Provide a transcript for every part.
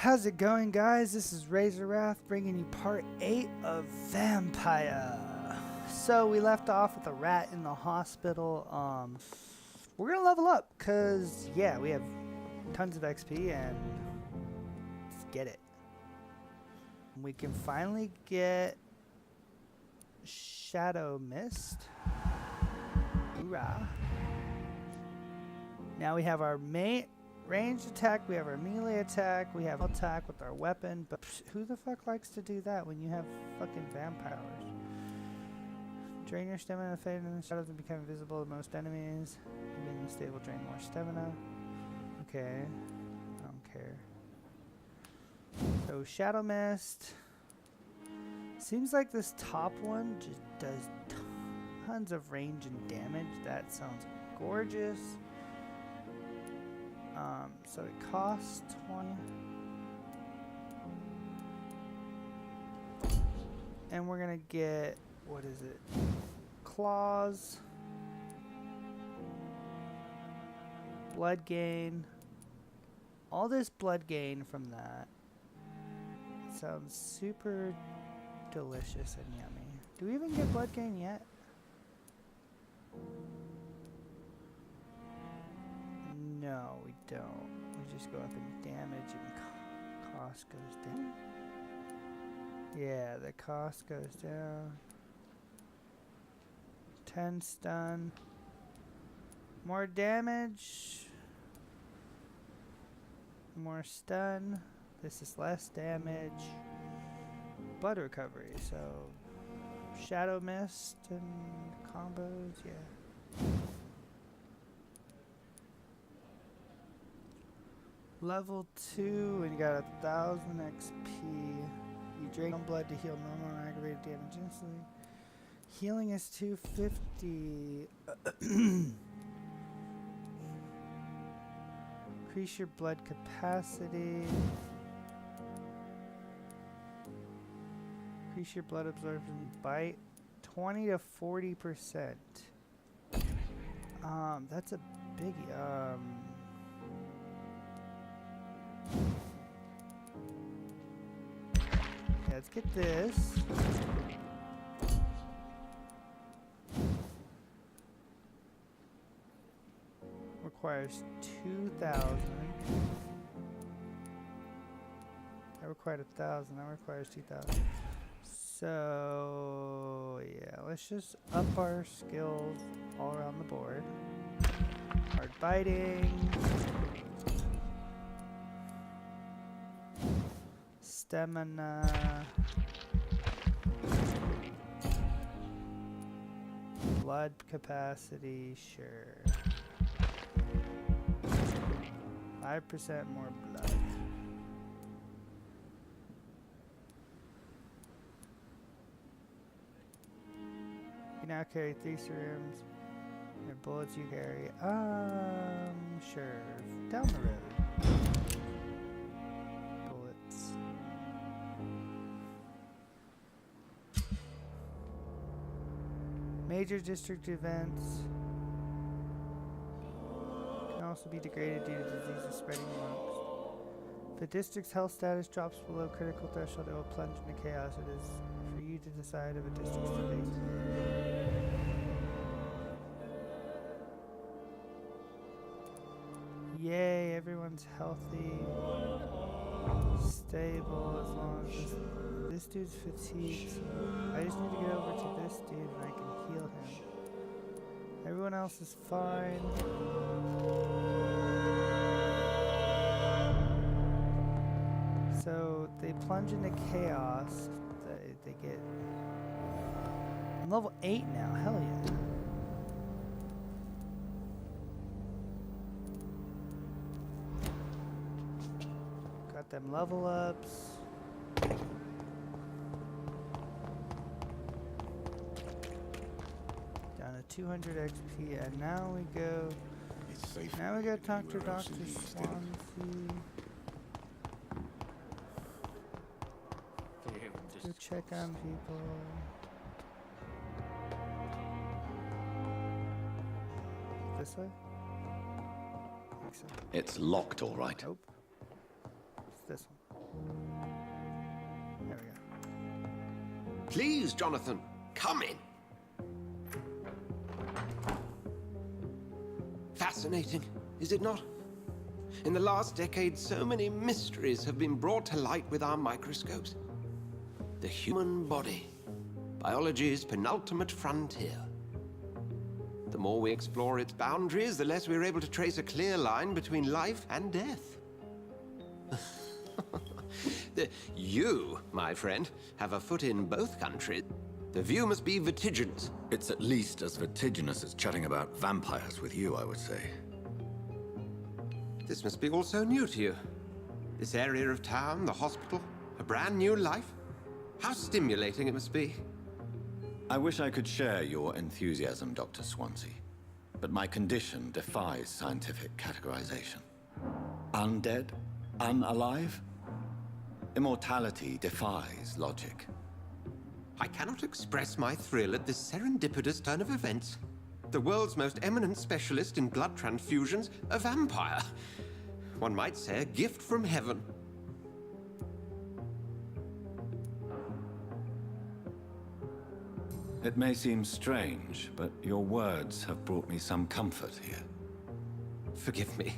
How's it going, guys? This is Razor Wrath bringing you part 8 of Vampyr. So we left off with a rat in the hospital. We're gonna level up because yeah, we have tons of XP and let's get it. We can finally get Shadow Mist. Hoorah! Now we have our main ranged attack, we have our melee attack, we have attack with our weapon, but who the fuck likes to do that when you have fucking vampires? Drain your stamina, fade in the shadows and become invisible to most enemies. Being in the state will drain more stamina. Okay, I don't care. So Shadow Mist. Seems like this top one just does tons of range and damage. That sounds gorgeous. So it costs 20. And we're gonna get, what is it? Claws. Blood gain. All this blood gain from that. Sounds super delicious and yummy. Do we even get blood gain yet? No, we don't. We just go up in damage and cost goes down. Yeah, the cost goes down. 10 stun. More damage. More stun. This is less damage. Blood recovery, so Shadow Mist and combos, yeah. Level 2, and you got 1000 XP. You drain blood to heal normal and aggravated damage instantly. Healing is 250. Increase your blood capacity. Increase your blood absorption by 20 to 40%. That's a biggie. Yeah, let's get this. Requires 2,000. That required 1,000. That requires 2,000. So yeah, let's just up our skills all around the board. Hard biting. Stamina. Blood capacity, sure. 5% more blood. You now carry 3 serums. Your bullets you carry. Sure. Down the road. Bullets. Major district events can also be degraded due to diseases spreading amongst. If a district's health status drops below critical threshold, it will plunge into chaos. It is for you to decide if a district's fate. Yay, everyone's healthy, stable, as long as this dude's fatigued. So I just need to get over to this dude and I can heal him. Everyone else is fine. So they plunge into chaos. They get... I'm level 8 now, hell yeah. Got them level ups. Down to 200 XP, and now we go. Now we go talk to Dr. Swansea. Go check on people. This way? I think so. It's locked, all right. Nope. It's this one. Please, Jonathan, come in. Fascinating, is it not? In the last decade, so many mysteries have been brought to light with our microscopes. The human body, biology's penultimate frontier. The more we explore its boundaries, the less we're able to trace a clear line between life and death. You, my friend, have a foot in both countries. The view must be vertiginous. It's at least as vertiginous as chatting about vampires with you, I would say. This must be all so new to you. This area of town, the hospital, a brand new life. How stimulating it must be. I wish I could share your enthusiasm, Dr. Swansea, but my condition defies scientific categorization. Undead? Unalive? Immortality defies logic. I cannot express my thrill at this serendipitous turn of events. The world's most eminent specialist in blood transfusions, a vampire. One might say a gift from heaven. It may seem strange, but your words have brought me some comfort here. Forgive me.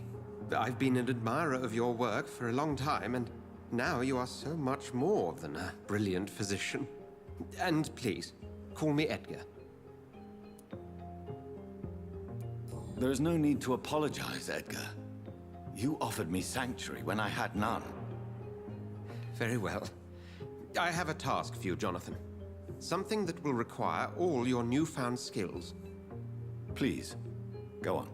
I've been an admirer of your work for a long time, and now you are so much more than a brilliant physician. And please, call me Edgar. There is no need to apologize, Edgar. You offered me sanctuary when I had none. Very well. I have a task for you, Jonathan. Something that will require all your newfound skills. Please, go on.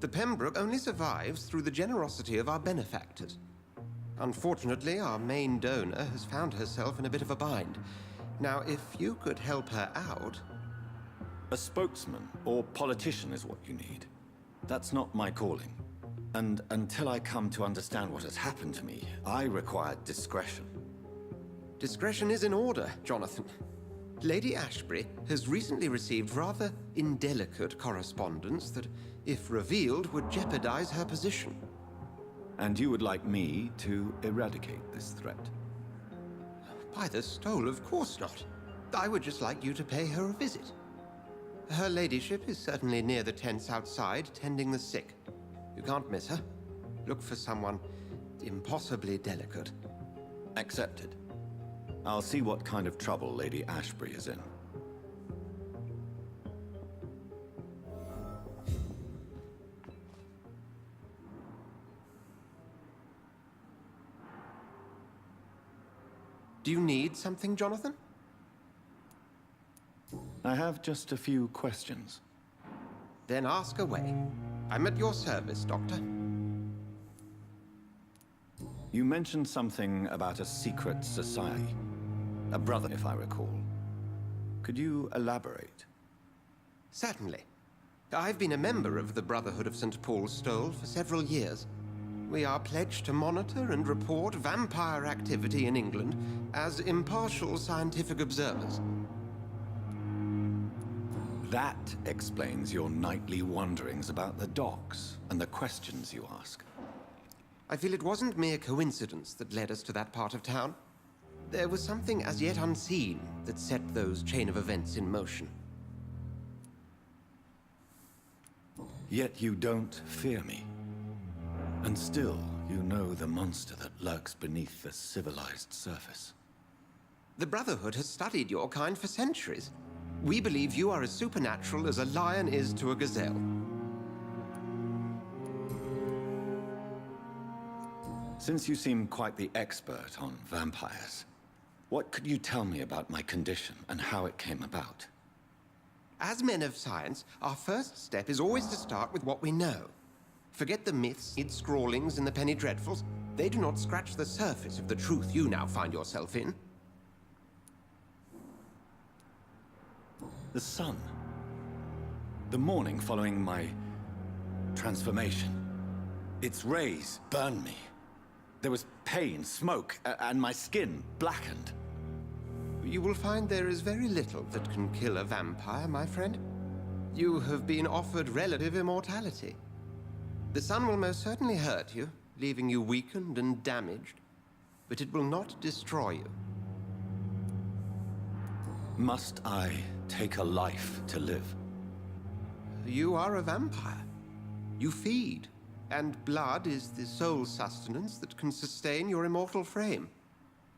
The Pembroke only survives through the generosity of our benefactors. Unfortunately, our main donor has found herself in a bit of a bind. Now, if you could help her out... A spokesman or politician is what you need. That's not my calling. And until I come to understand what has happened to me, I require discretion. Discretion is in order, Jonathan. Lady Ashbury has recently received rather indelicate correspondence that, if revealed, would jeopardize her position. And you would like me to eradicate this threat? By the stole, of course not. I would just like you to pay her a visit. Her ladyship is certainly near the tents outside, tending the sick. You can't miss her. Look for someone impossibly delicate. Accepted. I'll see what kind of trouble Lady Ashbury is in. Do you need something, Jonathan? I have just a few questions. Then ask away. I'm at your service, Doctor. You mentioned something about a secret society. A brother, if I recall. Could you elaborate? Certainly. I've been a member of the Brotherhood of St. Paul's Stole for several years. We are pledged to monitor and report vampire activity in England as impartial scientific observers. That explains your nightly wanderings about the docks and the questions you ask. I feel it wasn't mere coincidence that led us to that part of town. There was something as yet unseen that set those chain of events in motion. Yet you don't fear me. And still, you know the monster that lurks beneath the civilized surface. The Brotherhood has studied your kind for centuries. We believe you are as supernatural as a lion is to a gazelle. Since you seem quite the expert on vampires, what could you tell me about my condition and how it came about? As men of science, our first step is always to start with what we know. Forget the myths, its scrawlings, and the penny dreadfuls. They do not scratch the surface of the truth you now find yourself in. The sun. The morning following my transformation. Its rays burned me. There was pain, smoke, and my skin blackened. You will find there is very little that can kill a vampire, my friend. You have been offered relative immortality. The sun will most certainly hurt you, leaving you weakened and damaged, but it will not destroy you. Must I take a life to live? You are a vampire. You feed, and blood is the sole sustenance that can sustain your immortal frame.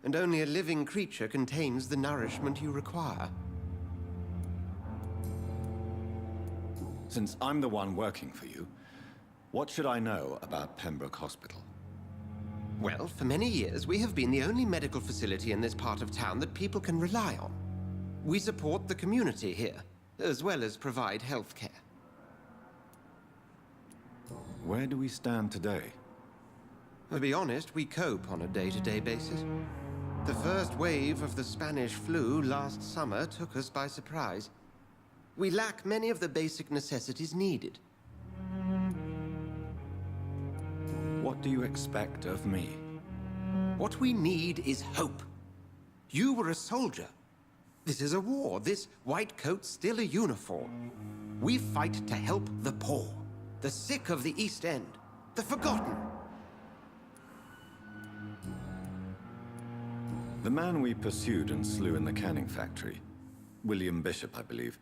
And only a living creature contains the nourishment you require. Since I'm the one working for you, what should I know about Pembroke Hospital? Well, for many years, we have been the only medical facility in this part of town that people can rely on. We support the community here, as well as provide health care. Where do we stand today? To be honest, we cope on a day-to-day basis. The first wave of the Spanish flu last summer took us by surprise. We lack many of the basic necessities needed. What do you expect of me? What we need is hope. You were a soldier. This is a war. This white coat's still a uniform. We fight to help the poor, the sick of the East End, the forgotten. The man we pursued and slew in the canning factory, William Bishop, I believe,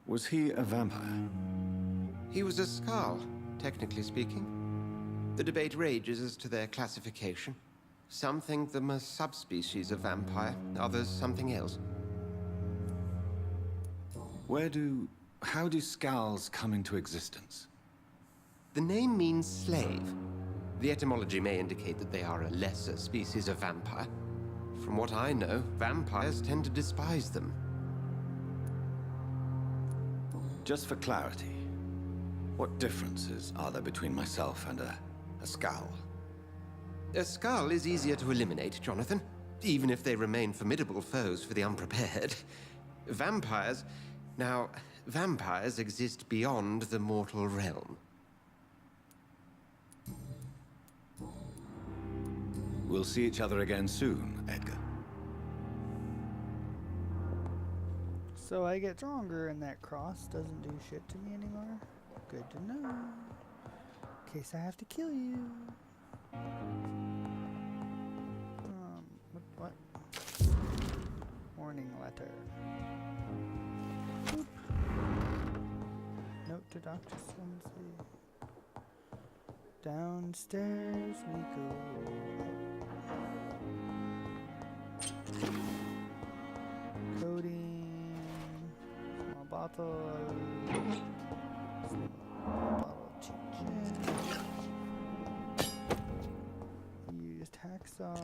was he a vampire? He was a Skald, technically speaking. The debate rages as to their classification. Some think them a subspecies of vampire, others something else. How do Skulls come into existence? The name means slave. The etymology may indicate that they are a lesser species of vampire. From what I know, vampires tend to despise them. Just for clarity, what differences are there between myself and a Skull? A Skull is easier to eliminate, Jonathan, even if they remain formidable foes for the unprepared. Vampires... Now, vampires exist beyond the mortal realm. We'll see each other again soon, Edgar. So I get stronger and that cross doesn't do shit to me anymore? Good to know. In case I have to kill you. What? Warning letter. Boop. Note to Dr. Swansea. Downstairs we go. Coding. Small bottle. Small bottle chicken. Used hacksaw.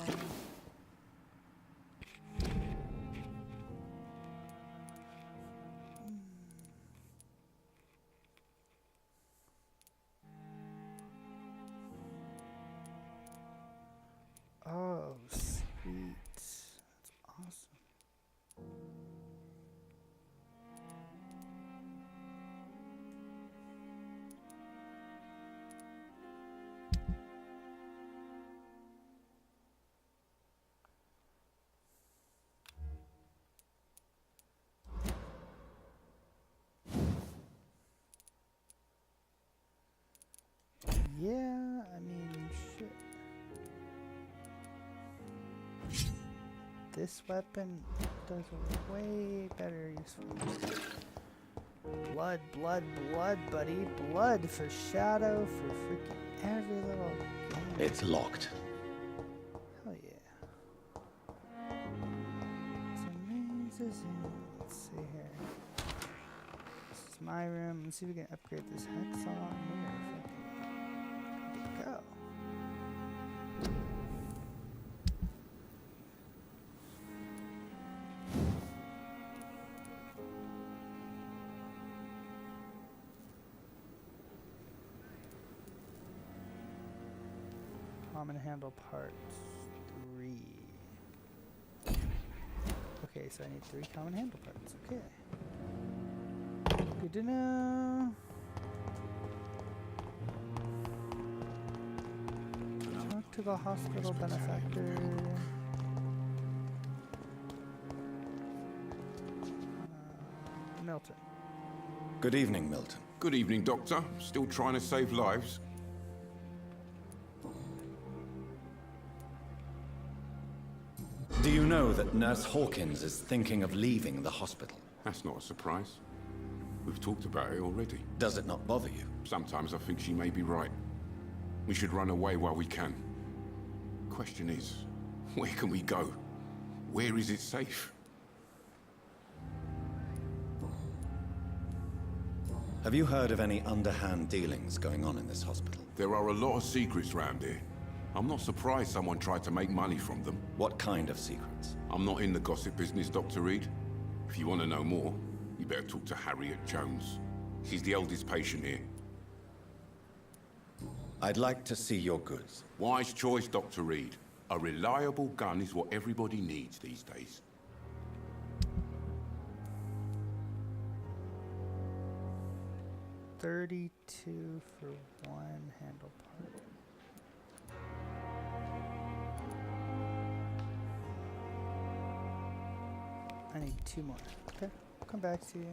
Oh, sweet. That's awesome. Yeah, I mean, shit. This weapon does a way better useful. Blood, blood, blood, buddy. Blood for Shadow, for freaking every little game. It's locked. Hell yeah. Let's see here. This is my room. Let's see if we can upgrade this hacksaw in here. Good to go. Common handle parts 3. Okay, so I need 3 common handle parts. Okay. Good to know. Talk to the hospital benefactor. Milton. Good evening, Milton. Good evening, Doctor. Still trying to save lives? Do you know that Nurse Hawkins is thinking of leaving the hospital? That's not a surprise. We've talked about it already. Does it not bother you? Sometimes I think she may be right. We should run away while we can. Question is, where can we go? Where is it safe? Have you heard of any underhand dealings going on in this hospital? There are a lot of secrets round here. I'm not surprised someone tried to make money from them. What kind of secrets? I'm not in the gossip business, Dr. Reed. If you want to know more, you better talk to Harriet Jones. She's the oldest patient here. I'd like to see your goods. Wise choice, Dr. Reed. A reliable gun is what everybody needs these days. $32 for one handle part. I need 2 more. Okay, I'll come back to you.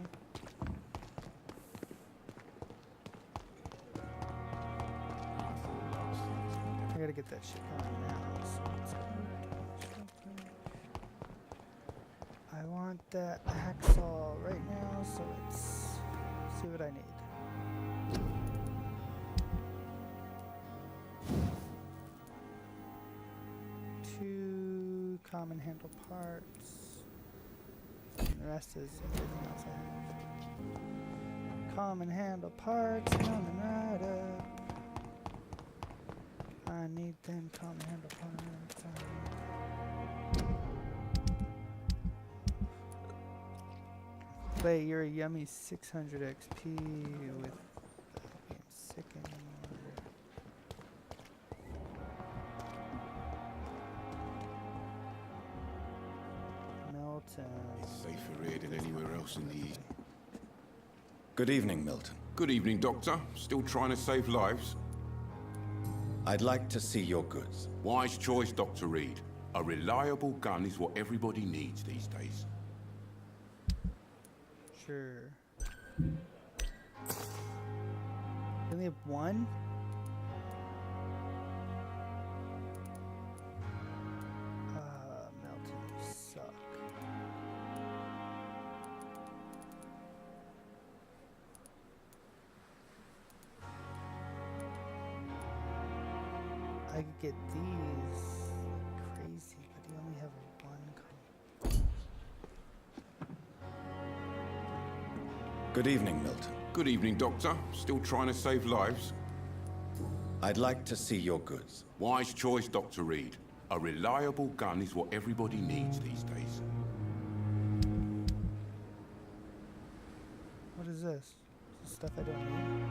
I gotta get that shit going now. So let's go. I want that hacksaw right now, so let's see what I need. Two common handle parts. And the rest is everything else I have. Common handle parts coming right up. I need them common handle parts. Play, you're a yummy 600 XP with being sick anymore. Milton. It's safer here than anywhere else in the East. Good evening, Milton. Good evening, Doctor. Still trying to save lives? I'd like to see your goods. Wise choice, Dr. Reed. A reliable gun is what everybody needs these days. Sure. We only have one? Melton, you suck. I could get these like crazy, but you only have one. Good evening, Milton. Good evening, Doctor. Still trying to save lives? I'd like to see your goods. Wise choice, Dr. Reed. A reliable gun is what everybody needs these days. What is this? Stuff I don't need.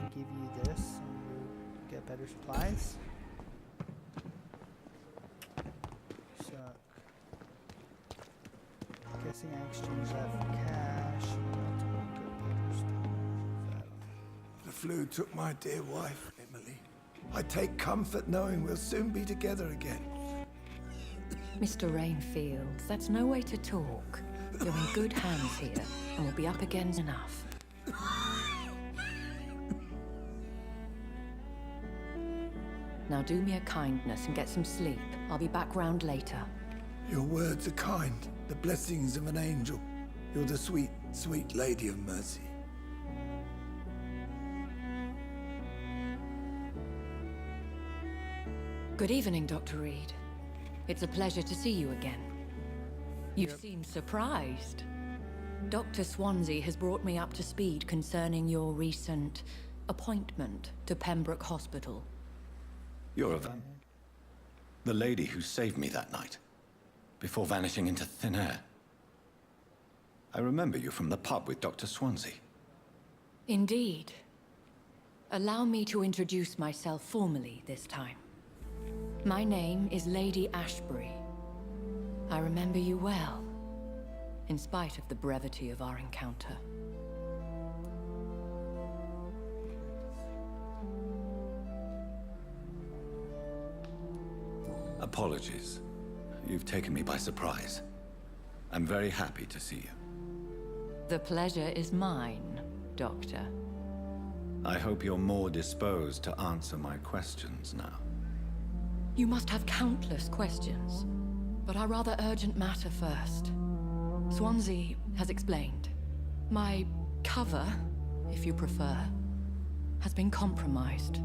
I give you this and you get better supplies. Suck. Guessing I exchange that for cash. The flu took my dear wife, Emily. I take comfort knowing we'll soon be together again. Mr. Rainfield, that's no way to talk. You're in good hands here, and we'll be up again enough. Now do me a kindness and get some sleep. I'll be back round later. Your words are kind, the blessings of an angel. You're the sweet, sweet Lady of Mercy. Good evening, Dr. Reed. It's a pleasure to see you again. You seem surprised. Dr. Swansea has brought me up to speed concerning your recent appointment to Pembroke Hospital. You're the lady who saved me that night, before vanishing into thin air. I remember you from the pub with Dr. Swansea. Indeed. Allow me to introduce myself formally this time. My name is Lady Ashbury. I remember you well, in spite of the brevity of our encounter. Apologies. You've taken me by surprise. I'm very happy to see you. The pleasure is mine, Doctor. I hope you're more disposed to answer my questions now. You must have countless questions, but our rather urgent matter first. Swansea has explained. My cover, if you prefer, has been compromised.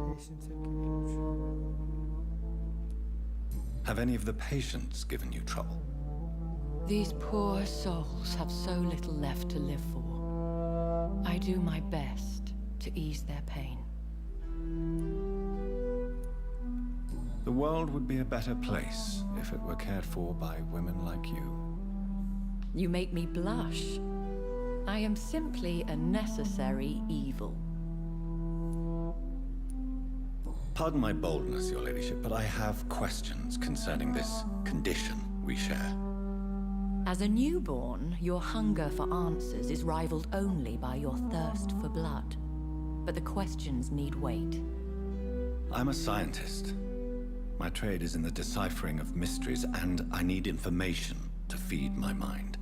Patients in confusion. Have any of the patients given you trouble? These poor souls have so little left to live for. I do my best to ease their pain. The world would be a better place if it were cared for by women like you. You make me blush. I am simply a necessary evil. Pardon my boldness, Your Ladyship, but I have questions concerning this condition we share. As a newborn, your hunger for answers is rivaled only by your thirst for blood. But the questions need wait. I'm a scientist. My trade is in the deciphering of mysteries, and I need information to feed my mind.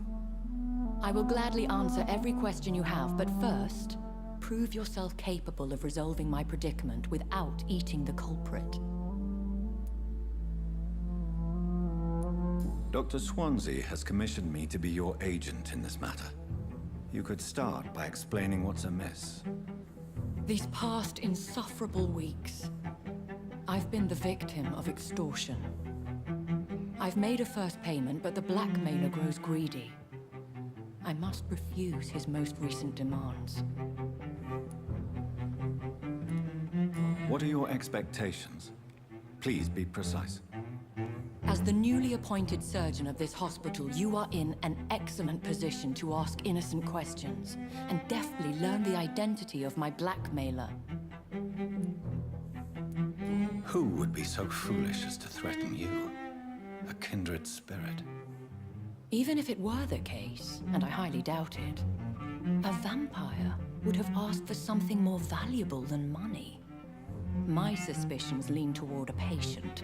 I will gladly answer every question you have, but first, prove yourself capable of resolving my predicament without eating the culprit. Dr. Swansea has commissioned me to be your agent in this matter. You could start by explaining what's amiss. These past insufferable weeks, I've been the victim of extortion. I've made a first payment, but the blackmailer grows greedy. I must refuse his most recent demands. What are your expectations? Please be precise. As the newly appointed surgeon of this hospital, you are in an excellent position to ask innocent questions and deftly learn the identity of my blackmailer. Who would be so foolish as to threaten you? A kindred spirit. Even if it were the case, and I highly doubt it, a vampire would have asked for something more valuable than money. My suspicions lean toward a patient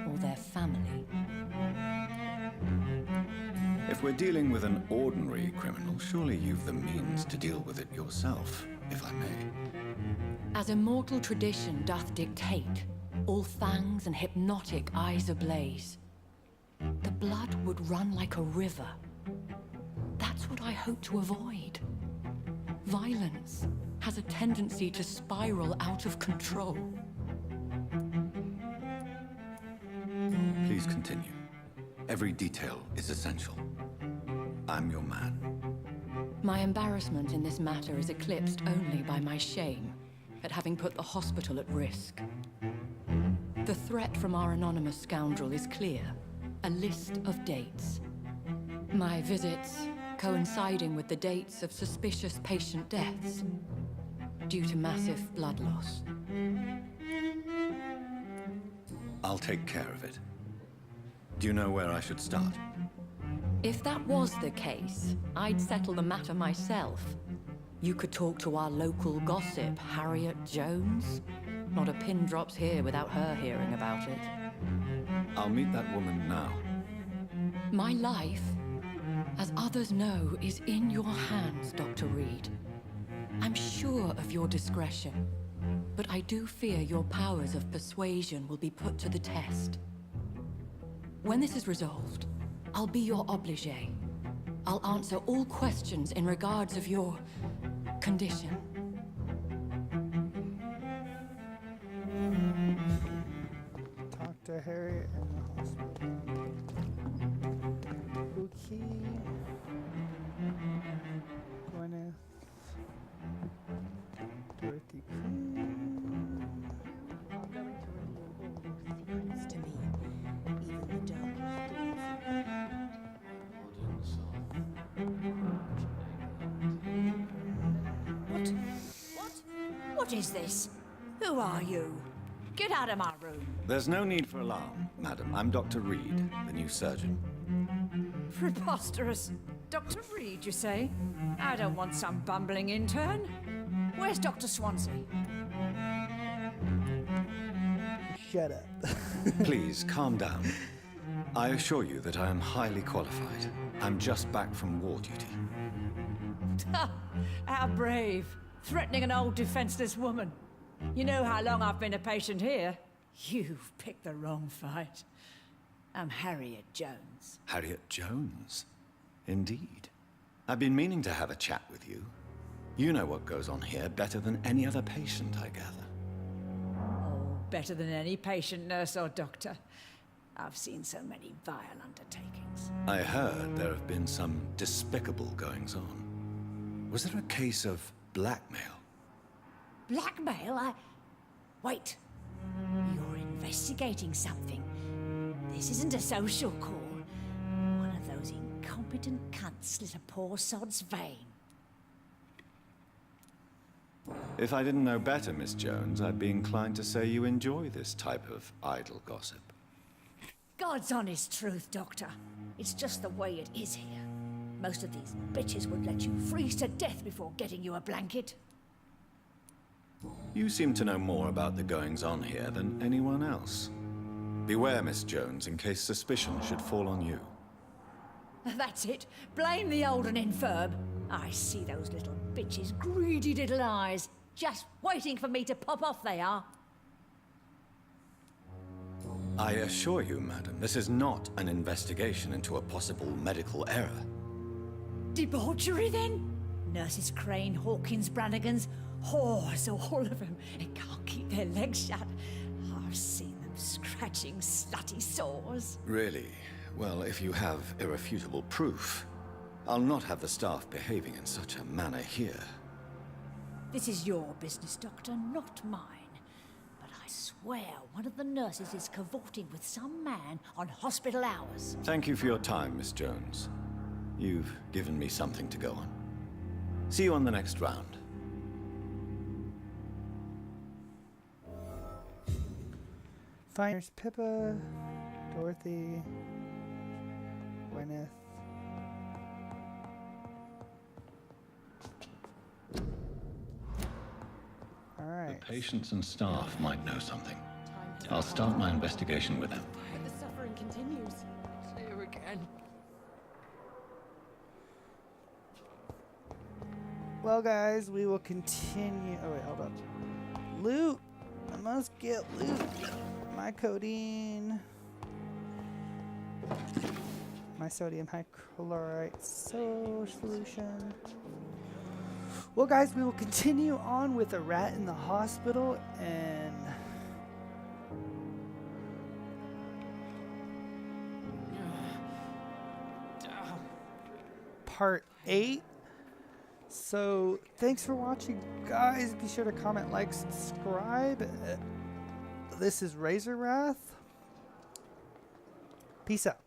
or their family. If we're dealing with an ordinary criminal, surely you've the means to deal with it yourself, if I may. As immortal tradition doth dictate, all fangs and hypnotic eyes ablaze, the blood would run like a river. That's what I hope to avoid. Violence has a tendency to spiral out of control. Please continue. Every detail is essential. I'm your man. My embarrassment in this matter is eclipsed only by my shame at having put the hospital at risk. The threat from our anonymous scoundrel is clear. A list of dates. My visits coinciding with the dates of suspicious patient deaths due to massive blood loss. I'll take care of it. Do you know where I should start? If that was the case, I'd settle the matter myself. You could talk to our local gossip, Harriet Jones. Not a pin drops here without her hearing about it. I'll meet that woman now. My life, as others know, is in your hands, Dr. Reed. I'm sure of your discretion, but I do fear your powers of persuasion will be put to the test. When this is resolved, I'll be your obligé. I'll answer all questions in regards of your condition. Talk to Harriet in the hospital. Okay. Gwyneth. Dorothy. Are going to reveal all your secrets to me, even the darkest. What is this? Who are you? Get out of my room. There's no need for alarm, madam. I'm Dr. Reed, the new surgeon. Preposterous. Dr. Reed, you say? I don't want some bumbling intern. Where's Dr. Swansea? Shut up. Please, calm down. I assure you that I am highly qualified. I'm just back from war duty. How brave. threatening an old defenseless woman. You know how long I've been a patient here? You've picked the wrong fight. I'm Harriet Jones. Harriet Jones? Indeed. I've been meaning to have a chat with you. You know what goes on here better than any other patient, I gather. Oh, better than any patient, nurse, or doctor. I've seen so many vile undertakings. I heard there have been some despicable goings-on. Was there a case of blackmail? Blackmail? Wait. You're investigating something. This isn't a social call. One of those incompetent cunts slit a poor sod's vein. If I didn't know better, Miss Jones, I'd be inclined to say you enjoy this type of idle gossip. God's honest truth, Doctor. It's just the way it is here. Most of these bitches would let you freeze to death before getting you a blanket. You seem to know more about the goings-on here than anyone else. Beware, Miss Jones, in case suspicion should fall on you. That's it. Blame the old and infirm. I see those little bitches' greedy little eyes. Just waiting for me to pop off, they are. I assure you, madam, this is not an investigation into a possible medical error. Debauchery, then? Nurses Crane, Hawkins, Brannigans, whores, all of them. They can't keep their legs shut. I've seen them scratching slutty sores. Really? Well, if you have irrefutable proof, I'll not have the staff behaving in such a manner here. This is your business, Doctor, not mine. But I swear one of the nurses is cavorting with some man on hospital hours. Thank you for your time, Miss Jones. You've given me something to go on. See you on the next round. Finders Pippa, Dorothy, Gwyneth. All right. The patients and staff might know something. I'll start my investigation with them. But the suffering continues. It's here again. Well, guys, we will continue. Oh, wait, hold up. Loot! I must get loot. My codeine. My sodium hychlorite solution. Well, guys, we will continue on with a rat in the hospital and part 8. So, thanks for watching, guys. Be sure to comment, like, subscribe. This is Razor Wrath. Peace out.